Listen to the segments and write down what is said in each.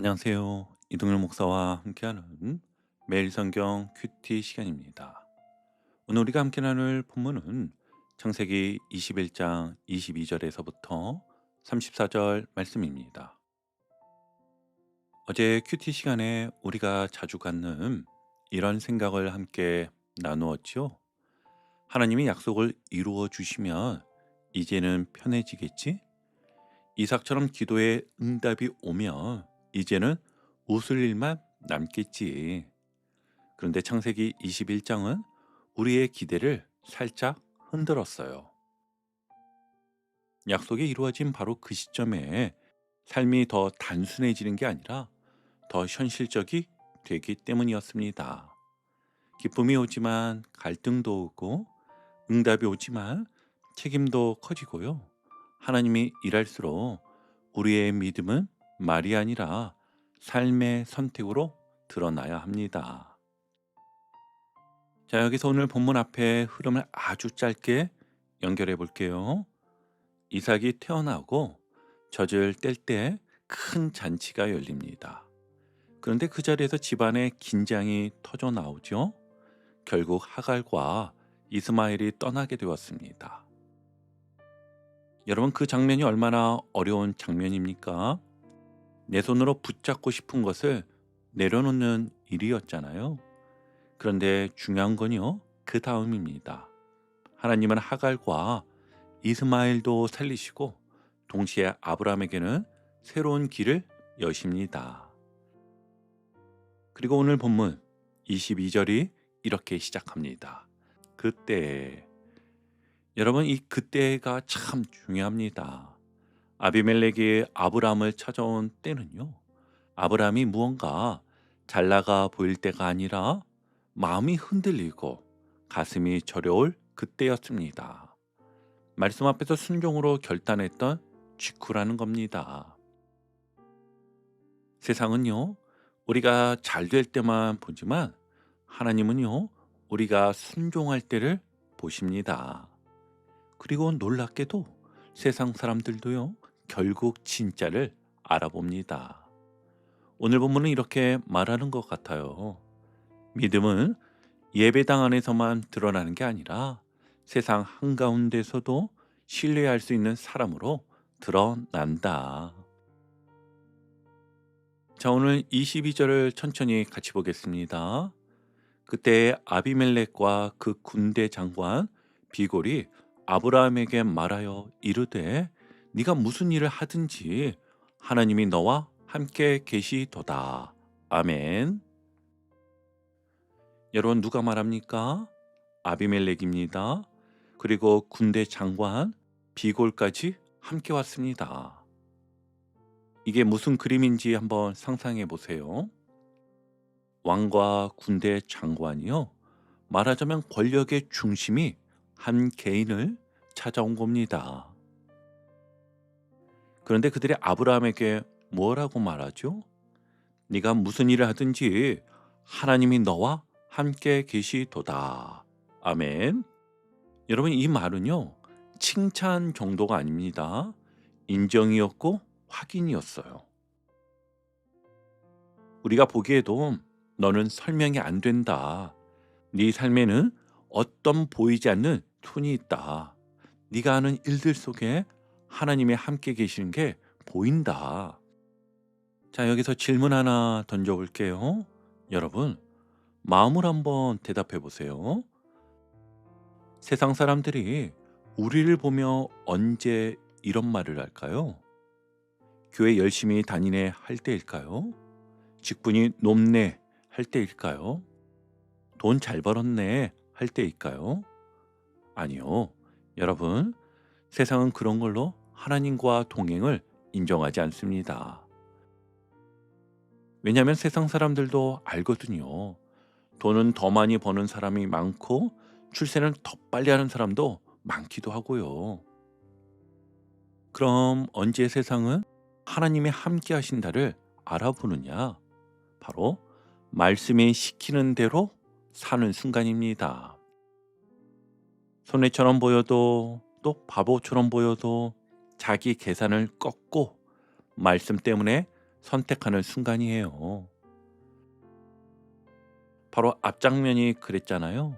안녕하세요. 이동열 목사와 함께하는 매일 성경 큐티 시간입니다. 오늘 우리가 함께 나눌 본문은 창세기 21장 22절에서부터 34절 말씀입니다. 어제 큐티 시간에 우리가 자주 갖는 이런 생각을 함께 나누었죠. 하나님이 약속을 이루어 주시면 이제는 편해지겠지? 이삭처럼 기도에 응답이 오면 이제는 웃을 일만 남겠지. 그런데 창세기 21장은 우리의 기대를 살짝 흔들었어요. 약속이 이루어진 바로 그 시점에 삶이 더 단순해지는 게 아니라 더 현실적이 되기 때문이었습니다. 기쁨이 오지만 갈등도 오고, 응답이 오지만 책임도 커지고요. 하나님이 일할수록 우리의 믿음은 말이 아니라 삶의 선택으로 드러나야 합니다. 자, 여기서 오늘 본문 앞에 흐름을 아주 짧게 연결해 볼게요. 이삭이 태어나고 젖을 뗄 때 큰 잔치가 열립니다. 그런데 그 자리에서 집안에 긴장이 터져 나오죠. 결국 하갈과 이스마엘이 떠나게 되었습니다. 여러분, 그 장면이 얼마나 어려운 장면입니까? 내 손으로 붙잡고 싶은 것을 내려놓는 일이었잖아요. 그런데 중요한 건요, 그 다음입니다. 하나님은 하갈과 이스마엘도 살리시고 동시에 아브라함에게는 새로운 길을 여십니다. 그리고 오늘 본문 22절이 이렇게 시작합니다. 그때. 여러분, 이 그때가 참 중요합니다. 아비멜렉이 아브라함을 찾아온 때는요, 아브라함이 무언가 잘 나가 보일 때가 아니라 마음이 흔들리고 가슴이 저려올 그때였습니다. 말씀 앞에서 순종으로 결단했던 직후라는 겁니다. 세상은요, 우리가 잘 될 때만 보지만 하나님은요, 우리가 순종할 때를 보십니다. 그리고 놀랍게도 세상 사람들도요, 결국 진짜를 알아봅니다. 오늘 본문은 이렇게 말하는 것 같아요. 믿음은 예배당 안에서만 드러나는 게 아니라 세상 한가운데서도 신뢰할 수 있는 사람으로 드러난다. 자, 오늘 22절을 천천히 같이 보겠습니다. 그때 아비멜렉과 그 군대 장관 비골이 아브라함에게 말하여 이르되 네가 무슨 일을 하든지 하나님이 너와 함께 계시도다. 아멘. 여러분, 누가 말합니까? 아비멜렉입니다. 그리고 군대 장관 비골까지 함께 왔습니다. 이게 무슨 그림인지 한번 상상해 보세요. 왕과 군대 장관이요, 말하자면 권력의 중심이 한 개인을 찾아온 겁니다. 그런데 그들이 아브라함에게 뭐라고 말하죠? 네가 무슨 일을 하든지 하나님이 너와 함께 계시도다. 아멘. 여러분, 이 말은요, 칭찬 정도가 아닙니다. 인정이었고 확인이었어요. 우리가 보기에도 너는 설명이 안 된다. 네 삶에는 어떤 보이지 않는 톤이 있다. 네가 하는 일들 속에 하나님이 함께 계시는 게 보인다. 자, 여기서 질문 하나 던져볼게요. 여러분, 마음을 한번 대답해 보세요. 세상 사람들이 우리를 보며 언제 이런 말을 할까요? 교회 열심히 다니네 할 때일까요? 직분이 높네 할 때일까요? 돈 잘 벌었네 할 때일까요? 아니요. 여러분, 세상은 그런 걸로 하나님과 동행을 인정하지 않습니다. 왜냐하면 세상 사람들도 알거든요. 돈은 더 많이 버는 사람이 많고 출세는 더 빨리 하는 사람도 많기도 하고요. 그럼 언제 세상은 하나님이 함께 하신다를 알아보느냐? 바로 말씀이 시키는 대로 사는 순간입니다. 손해처럼 보여도 또 바보처럼 보여도 자기 계산을 꺾고 말씀 때문에 선택하는 순간이에요. 바로 앞장면이 그랬잖아요.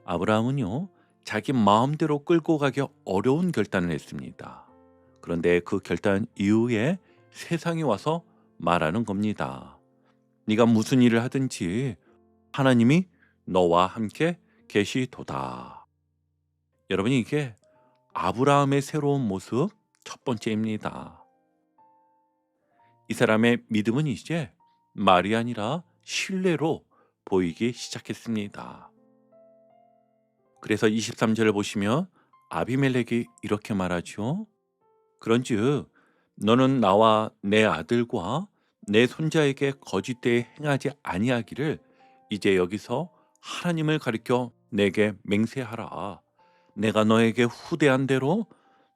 아브라함은요, 자기 마음대로 끌고 가기 어려운 결단을 했습니다. 그런데 그 결단 이후에 세상이 와서 말하는 겁니다. 네가 무슨 일을 하든지 하나님이 너와 함께 계시도다. 여러분, 이게 아브라함의 새로운 모습 첫 번째입니다. 이 사람의 믿음은 이제 말이 아니라 신뢰로 보이기 시작했습니다. 그래서 23절을 보시면 아비멜렉이 이렇게 말하죠. 그런즉 너는 나와 내 아들과 내 손자에게 거짓되이 행하지 아니하기를 이제 여기서 하나님을 가리켜 내게 맹세하라. 내가 너에게 후대한 대로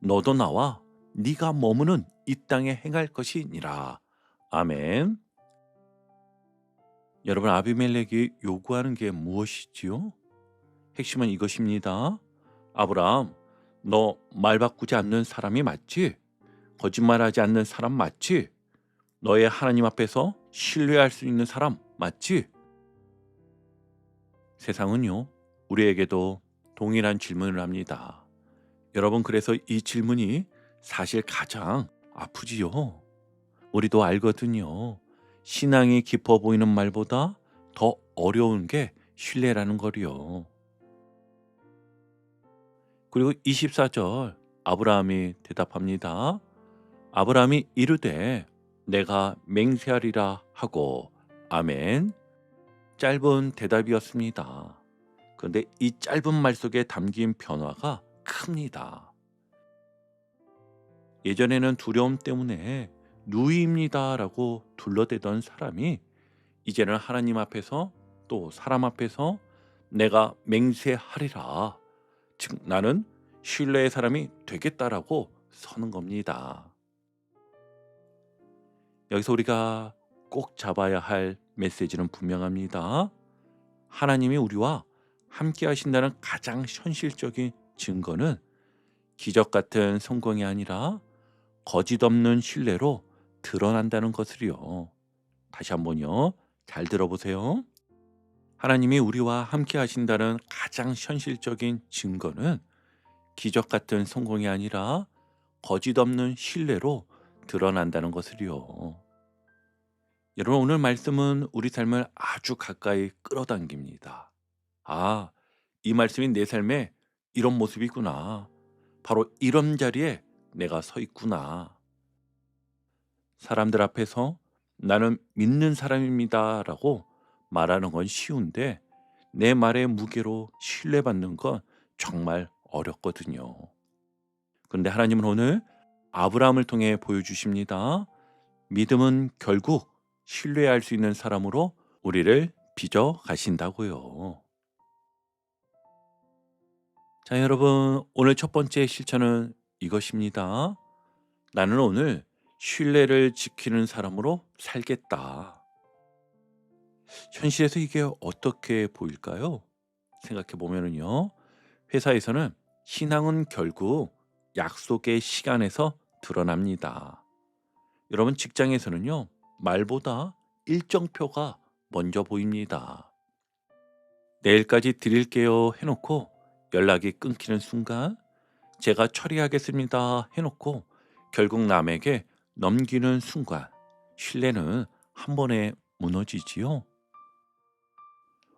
너도 나와 네가 머무는 이 땅에 행할 것이니라. 아멘. 여러분, 아비멜렉이 요구하는 게 무엇이지요? 핵심은 이것입니다. 아브라함, 너 말 바꾸지 않는 사람이 맞지? 거짓말하지 않는 사람 맞지? 너의 하나님 앞에서 신뢰할 수 있는 사람 맞지? 세상은요, 우리에게도 동일한 질문을 합니다. 여러분, 그래서 이 질문이 사실 가장 아프지요. 우리도 알거든요. 신앙이 깊어 보이는 말보다 더 어려운 게 신뢰라는 거리요. 그리고 24절 아브라함이 대답합니다. 아브라함이 이르되 내가 맹세하리라 하고 아멘. 짧은 대답이었습니다. 그런데 이 짧은 말 속에 담긴 변화가 큽니다. 예전에는 두려움 때문에 누이입니다라고 둘러대던 사람이 이제는 하나님 앞에서 또 사람 앞에서 내가 맹세하리라. 즉 나는 신뢰의 사람이 되겠다라고 서는 겁니다. 여기서 우리가 꼭 잡아야 할 메시지는 분명합니다. 하나님이 우리와 함께 하신다는 가장 현실적인 증거는 기적 같은 성공이 아니라 거짓 없는 신뢰로 드러난다는 것을요. 다시 한번요. 잘 들어보세요. 하나님이 우리와 함께 하신다는 가장 현실적인 증거는 기적 같은 성공이 아니라 거짓 없는 신뢰로 드러난다는 것을요. 여러분, 오늘 말씀은 우리 삶을 아주 가까이 끌어당깁니다. 아, 이 말씀이 내 삶에 이런 모습이구나. 바로 이런 자리에 내가 서 있구나. 사람들 앞에서 나는 믿는 사람입니다라고 말하는 건 쉬운데 내 말의 무게로 신뢰받는 건 정말 어렵거든요. 그런데 하나님은 오늘 아브라함을 통해 보여주십니다. 믿음은 결국 신뢰할 수 있는 사람으로 우리를 빚어 가신다고요. 자, 여러분, 오늘 첫 번째 실천은 이것입니다. 나는 오늘 신뢰를 지키는 사람으로 살겠다. 현실에서 이게 어떻게 보일까요? 생각해 보면은요. 회사에서는 신앙은 결국 약속의 시간에서 드러납니다. 여러분, 직장에서는요. 말보다 일정표가 먼저 보입니다. 내일까지 드릴게요 해놓고 연락이 끊기는 순간 제가 처리하겠습니다 해놓고 결국 남에게 넘기는 순간 신뢰는 한 번에 무너지지요.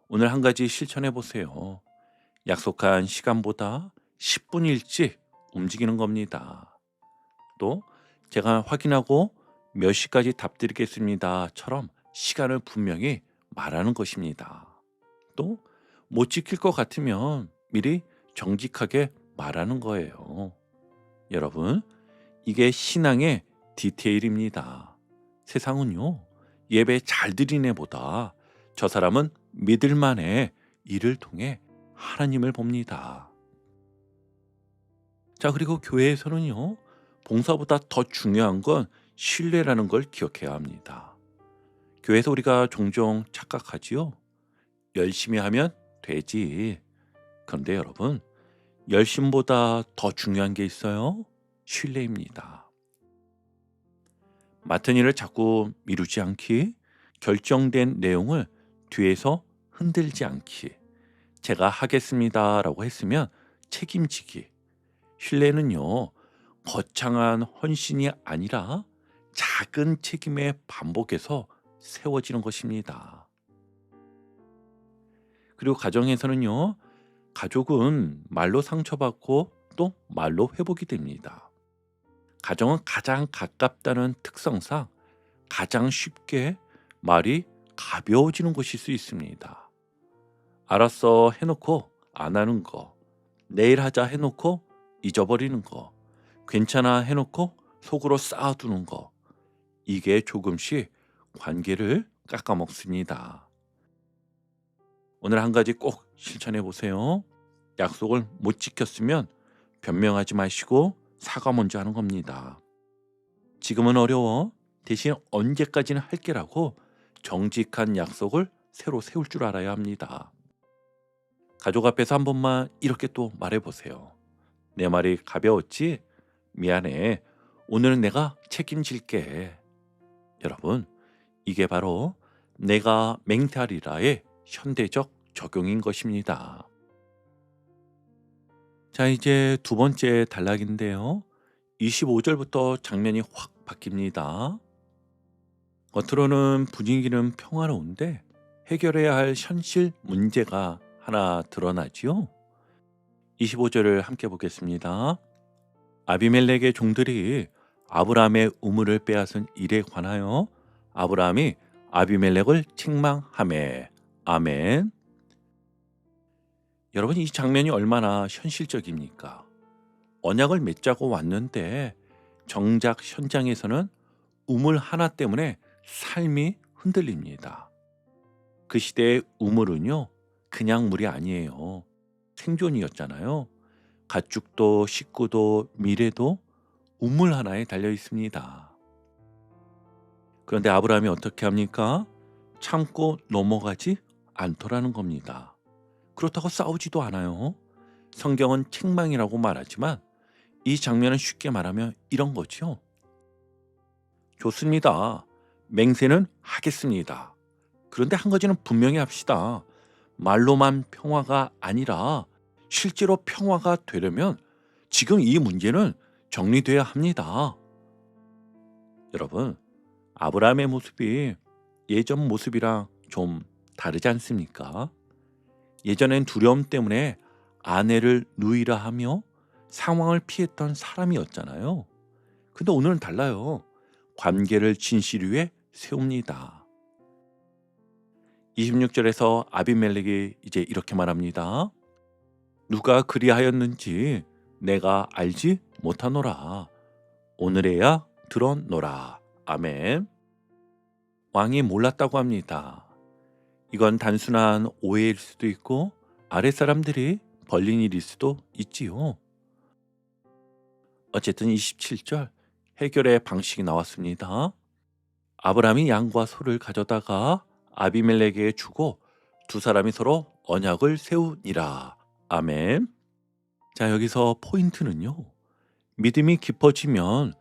오늘 한 가지 실천해 보세요. 약속한 시간보다 10분 일찍 움직이는 겁니다. 또 제가 확인하고 몇 시까지 답드리겠습니다처럼 시간을 분명히 말하는 것입니다. 또 못 지킬 것 같으면 미리 정직하게 말하는 거예요. 여러분, 이게 신앙의 디테일입니다. 세상은요, 예배 잘 드린 애보다 저 사람은 믿을 만해 일을 통해 하나님을 봅니다. 자, 그리고 교회에서는요, 봉사보다 더 중요한 건 신뢰라는 걸 기억해야 합니다. 교회에서 우리가 종종 착각하지요. 열심히 하면 되지. 그런데 여러분, 열심보다 더 중요한 게 있어요. 신뢰입니다. 맡은 일을 자꾸 미루지 않기, 결정된 내용을 뒤에서 흔들지 않기, 제가 하겠습니다라고 했으면 책임지기. 신뢰는요, 거창한 헌신이 아니라 작은 책임의 반복에서 세워지는 것입니다. 그리고 가정에서는요, 가족은 말로 상처받고 또 말로 회복이 됩니다. 가정은 가장 가깝다는 특성상 가장 쉽게 말이 가벼워지는 곳일 수 있습니다. 알았어 해놓고 안 하는 거, 내일 하자 해놓고 잊어버리는 거, 괜찮아 해놓고 속으로 쌓아두는 거, 이게 조금씩 관계를 깎아먹습니다. 오늘 한 가지 꼭 실천해 보세요. 약속을 못 지켰으면 변명하지 마시고 사과 먼저 하는 겁니다. 지금은 어려워. 대신 언제까지는 할게라고 정직한 약속을 새로 세울 줄 알아야 합니다. 가족 앞에서 한 번만 이렇게 또 말해보세요. 내 말이 가벼웠지? 미안해. 오늘은 내가 책임질게. 여러분, 이게 바로 내가 맹태하리라의 현대적 적용인 것입니다. 자, 이제 두 번째 단락인데요. 25절부터 장면이 확 바뀝니다. 겉으로는 분위기는 평화로운데 해결해야 할 현실 문제가 하나 드러나지요. 25절을 함께 보겠습니다. 아비멜렉의 종들이 아브라함의 우물을 빼앗은 일에 관하여 아브라함이 아비멜렉을 책망하매. 아멘. 여러분, 이 장면이 얼마나 현실적입니까? 언약을 맺자고 왔는데 정작 현장에서는 우물 하나 때문에 삶이 흔들립니다. 그 시대의 우물은요, 그냥 물이 아니에요. 생존이었잖아요. 가축도 식구도 미래도 우물 하나에 달려 있습니다. 그런데 아브라함이 어떻게 합니까? 참고 넘어가지 않더라는 겁니다. 그렇다고 싸우지도 않아요. 성경은 책망이라고 말하지만 이 장면은 쉽게 말하면 이런 거죠. 좋습니다. 맹세는 하겠습니다. 그런데 한 가지는 분명히 합시다. 말로만 평화가 아니라 실제로 평화가 되려면 지금 이 문제는 정리돼야 합니다. 여러분, 아브라함의 모습이 예전 모습이랑 좀 다르지 않습니까? 예전엔 두려움 때문에 아내를 누이라 하며 상황을 피했던 사람이었잖아요. 근데 오늘은 달라요. 관계를 진실 위에 세웁니다. 26절에서 아비멜렉이 이제 이렇게 말합니다. 누가 그리하였는지 내가 알지 못하노라. 오늘에야 들었노라. 아멘. 왕이 몰랐다고 합니다. 이건 단순한 오해일 수도 있고 아랫사람들이 벌린 일일 수도 있지요. 어쨌든 27절 해결의 방식이 나왔습니다. 아브라함이 양과 소를 가져다가 아비멜렉에게 주고 두 사람이 서로 언약을 세우니라. 아멘. 자, 여기서 포인트는요. 믿음이 깊어지면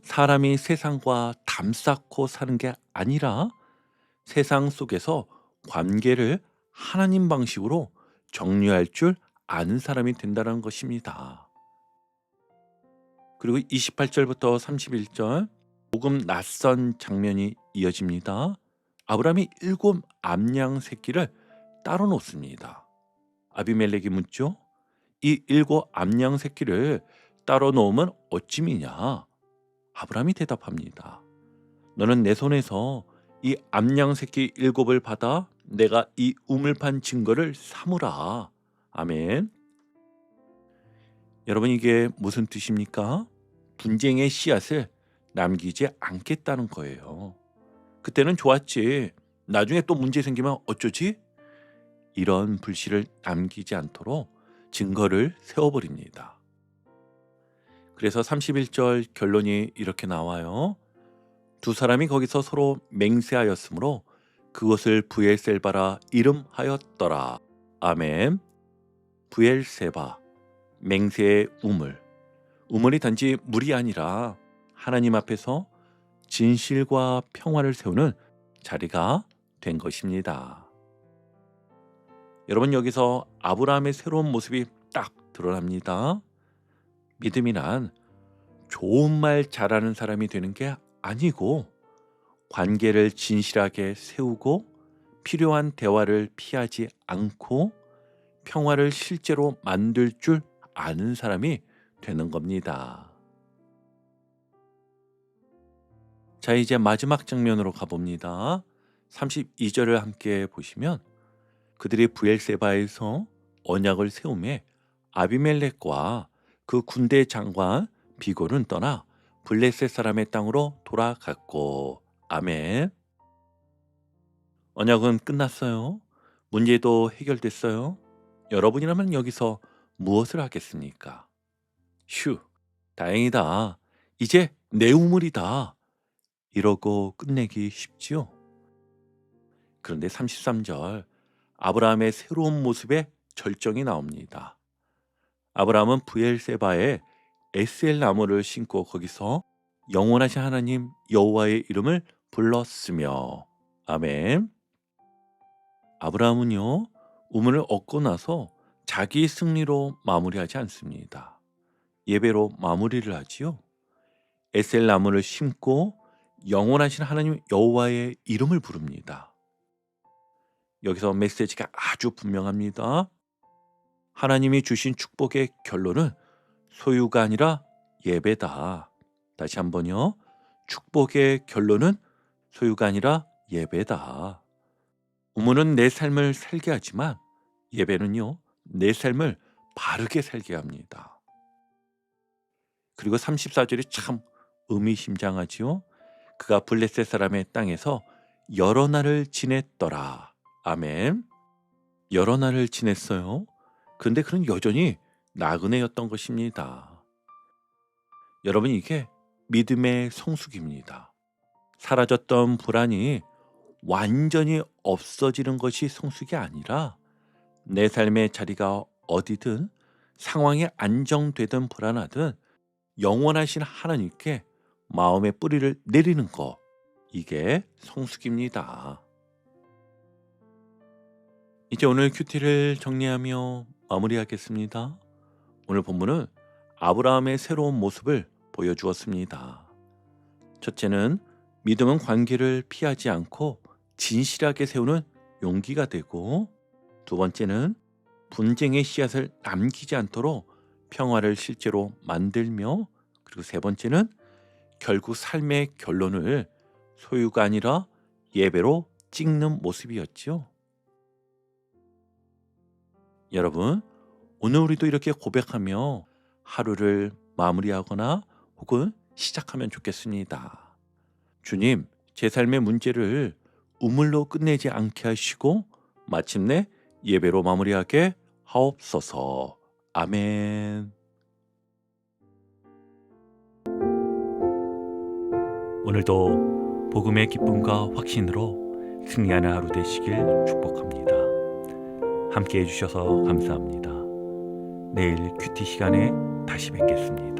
사람이 세상과 담쌓고 사는 게 아니라 세상 속에서 관계를 하나님 방식으로 정리할 줄 아는 사람이 된다는 것입니다. 그리고 28절부터 31절 조금 낯선 장면이 이어집니다. 아브라함이 7 암양 새끼를 따로 놓습니다. 아비멜렉이 묻죠. 이 7 암양 새끼를 따로 놓으면 어찌미냐? 아브라함이 대답합니다. 너는 내 손에서 이 암양 새끼 7을 받아 내가 이 우물판 증거를 삼으라. 아멘. 여러분, 이게 무슨 뜻입니까? 분쟁의 씨앗을 남기지 않겠다는 거예요. 그때는 좋았지. 나중에 또 문제 생기면 어쩌지? 이런 불씨를 남기지 않도록 증거를 세워버립니다. 그래서 31절 결론이 이렇게 나와요. 두 사람이 거기서 서로 맹세하였으므로 그것을 부엘세바라 이름하였더라. 아멘. 부엘세바, 맹세의 우물. 우물이 단지 물이 아니라 하나님 앞에서 진실과 평화를 세우는 자리가 된 것입니다. 여러분, 여기서 아브라함의 새로운 모습이 딱 드러납니다. 믿음이란 좋은 말 잘하는 사람이 되는 게 아니고 관계를 진실하게 세우고 필요한 대화를 피하지 않고 평화를 실제로 만들 줄 아는 사람이 되는 겁니다. 자, 이제 마지막 장면으로 가봅니다. 32절을 함께 보시면 그들이 브엘세바에서 언약을 세우매 아비멜렉과 그 군대 장관 비골은 떠나 블레셋 사람의 땅으로 돌아갔고. 아멘. 언약은 끝났어요. 문제도 해결됐어요. 여러분이라면 여기서 무엇을 하겠습니까? 휴, 다행이다. 이제 내 우물이다. 이러고 끝내기 쉽지요. 그런데 33절, 아브라함의 새로운 모습의 절정이 나옵니다. 아브라함은 브엘세바에 에셀 나무를 심고 거기서 영원하신 하나님 여호와의 이름을 불렀으며. 아멘. 아브라함은요, 우물을 얻고 나서 자기 승리로 마무리하지 않습니다. 예배로 마무리를 하지요. 에셀 나무를 심고 영원하신 하나님 여호와의 이름을 부릅니다. 여기서 메시지가 아주 분명합니다. 하나님이 주신 축복의 결론은 소유가 아니라 예배다. 다시 한번요. 축복의 결론은 소유가 아니라 예배다. 우물은 내 삶을 살게 하지만 예배는요, 내 삶을 바르게 살게 합니다. 그리고 34절이 참 의미심장하지요. 그가 블레셋 사람의 땅에서 여러 날을 지냈더라. 아멘. 여러 날을 지냈어요. 근데 그는 여전히 나그네였던 것입니다. 여러분, 이게 믿음의 성숙입니다. 사라졌던 불안이 완전히 없어지는 것이 성숙이 아니라 내 삶의 자리가 어디든 상황이 안정되든 불안하든 영원하신 하나님께 마음의 뿌리를 내리는 것, 이게 성숙입니다. 이제 오늘 큐티를 정리하며 마무리하겠습니다. 오늘 본문은 아브라함의 새로운 모습을 보여주었습니다. 첫째는 믿음은 관계를 피하지 않고 진실하게 세우는 용기가 되고, 두 번째는 분쟁의 씨앗을 남기지 않도록 평화를 실제로 만들며, 그리고 세 번째는 결국 삶의 결론을 소유가 아니라 예배로 찍는 모습이었죠. 여러분, 오늘 우리도 이렇게 고백하며 하루를 마무리하거나 혹은 시작하면 좋겠습니다. 주님, 제 삶의 문제를 우물로 끝내지 않게 하시고 마침내 예배로 마무리하게 하옵소서. 아멘. 오늘도 복음의 기쁨과 확신으로 승리하는 하루 되시길 축복합니다. 함께 해주셔서 감사합니다. 내일 큐티 시간에 다시 뵙겠습니다.